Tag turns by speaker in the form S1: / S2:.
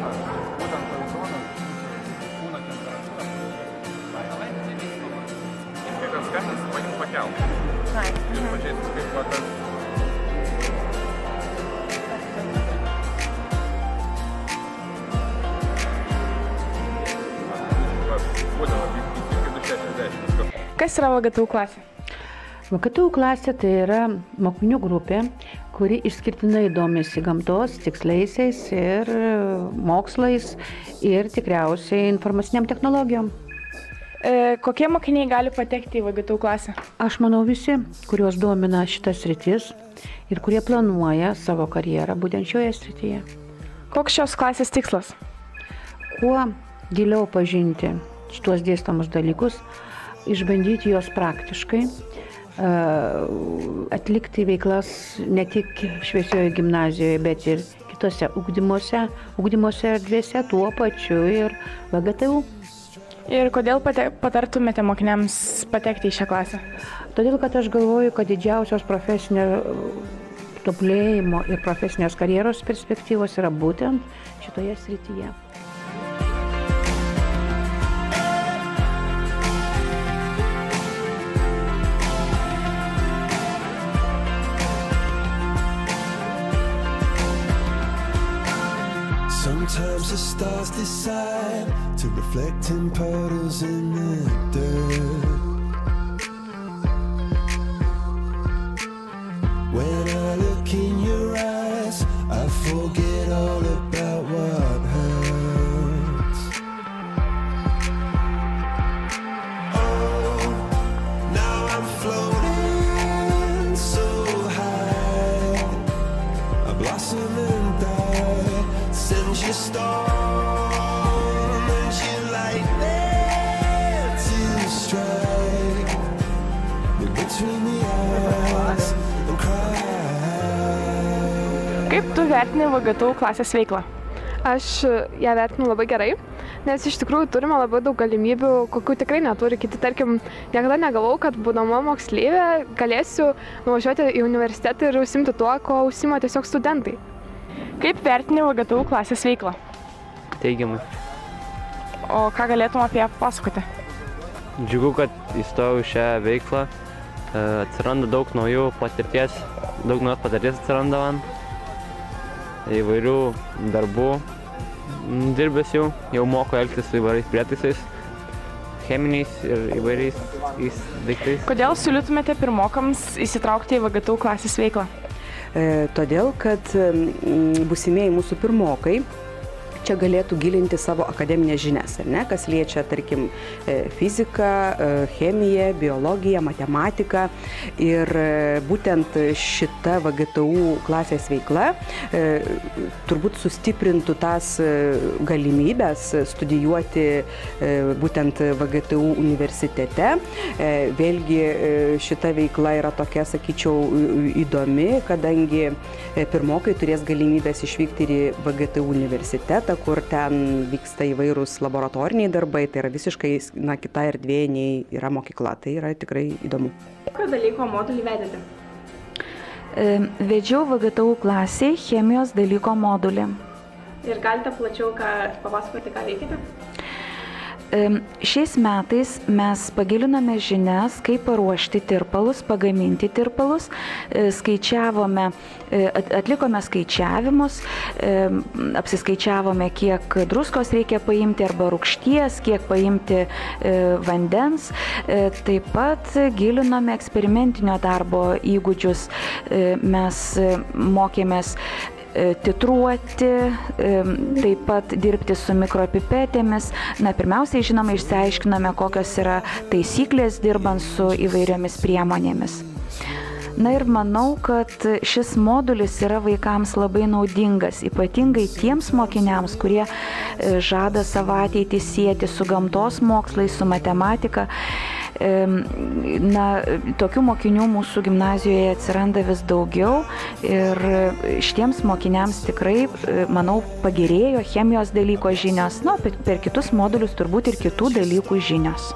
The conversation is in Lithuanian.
S1: zoną, būtent toj zonoj kūno temperatūra. Kai kas skambins, jums pakelt. Jūs pažiūrėsit, kaip tas...
S2: Kas yra VGTU klasė?
S3: VGTU klasė tai yra mokinių grupė, kuri išskirtinai domisi gamtos, tiksliaisiais ir mokslais ir tikriausiai informaciniam technologijom.
S2: Kokie mokiniai gali patekti į VGTU klasę?
S3: Aš manau visi, kuriuos domina šitas sritis ir kurie planuoja savo karjerą būtent šioje srityje.
S2: Koks šios klasės tikslas?
S3: Kuo giliau pažinti šitos dėstomus dalykus, išbandyti juos praktiškai, atlikti veiklas ne tik Šviesioje gimnazijoje, bet ir kitose ugdymosi erdvėse, tuo pačiu ir VGTU.
S2: Ir kodėl patartumėte mokiniams patekti į šią klasę?
S3: Todėl, kad aš galvoju, kad didžiausios profesinio tobulėjimo ir profesinės karjeros perspektyvos yra būtent šitoje srityje.
S4: Sometimes the stars decide to reflect in puddles in the dirt. When I look in your eyes, I forget all about what hurts. Oh, now I'm floating so high, a blossom and die. Sends your storm and you like there to strike between the eyes and cry.
S2: Kaip tu vertini VGTU klasės veiklą?
S5: Aš ją vertinu labai gerai, nes iš tikrųjų turime labai daug galimybių, kokių tikrai neturi kiti. Tarkim, niekada negalvojau, kad būdama moksleivė galėsiu nuvažiuoti į universitetą ir užsiimti tuo, ko užsiima tiesiog studentai.
S2: Kaip vertini VGTU klasės veiklą?
S6: Teigiamai.
S2: O ką galėtum apie ją pasakoti?
S6: Džiugu, kad įstojau šią veiklą. Atsiranda daug naujos patirties atsiranda man. Įvairių darbų dirbęs jau moku elgtis su įvairiais prietaisais, cheminiais ir įvairiais daiktais.
S2: Kodėl siūlytumėte pirmokams įsitraukti į VGTU klasės veiklą?
S7: Todėl, kad būsimieji mūsų pirmokai čia galėtų gilinti savo akademinės žinias, ar ne, kas liečia, tarkim, fiziką, chemiją, biologiją, matematiką. Ir būtent šita VGTU klasės veikla turbūt sustiprintų tas galimybės studijuoti būtent VGTU universitete. Vėlgi šita veikla yra tokia, sakyčiau, įdomi, kadangi pirmokai turės galimybės išvykti ir į VGTU universitetą, kur ten vyksta įvairūs laboratoriniai darbai, tai yra visiškai kita erdvė nei yra mokykla. Tai yra tikrai įdomu.
S2: Kokio dalyko modulį vedėte?
S8: Vedžiau VGTU klasėje chemijos dalyko modulį.
S2: Ir galite plačiau papasakoti, ką veikite?
S8: Šiais metais mes pagilinome žinias, kaip paruošti tirpalus, pagaminti tirpalus, atlikome skaičiavimus, apsiskaičiavome, kiek druskos reikia paimti arba rūgšties, kiek paimti vandens. Taip pat gilinome eksperimentinio darbo įgūdžius, mes mokėmės titruoti, taip pat dirbti su mikropipetėmis. Pirmiausiai, žinoma, išsiaiškiname, kokios yra taisyklės dirbant su įvairiomis priemonėmis. Ir manau, kad šis modulis yra vaikams labai naudingas, ypatingai tiems mokiniams, kurie žada savo ateitį sieti su gamtos mokslais, su matematika. Tokių mokinių mūsų gimnazijoje atsiranda vis daugiau ir šitiems mokiniams tikrai, manau, pagerėjo chemijos dalyko žinios, per kitus modulius turbūt ir kitų dalykų žinios.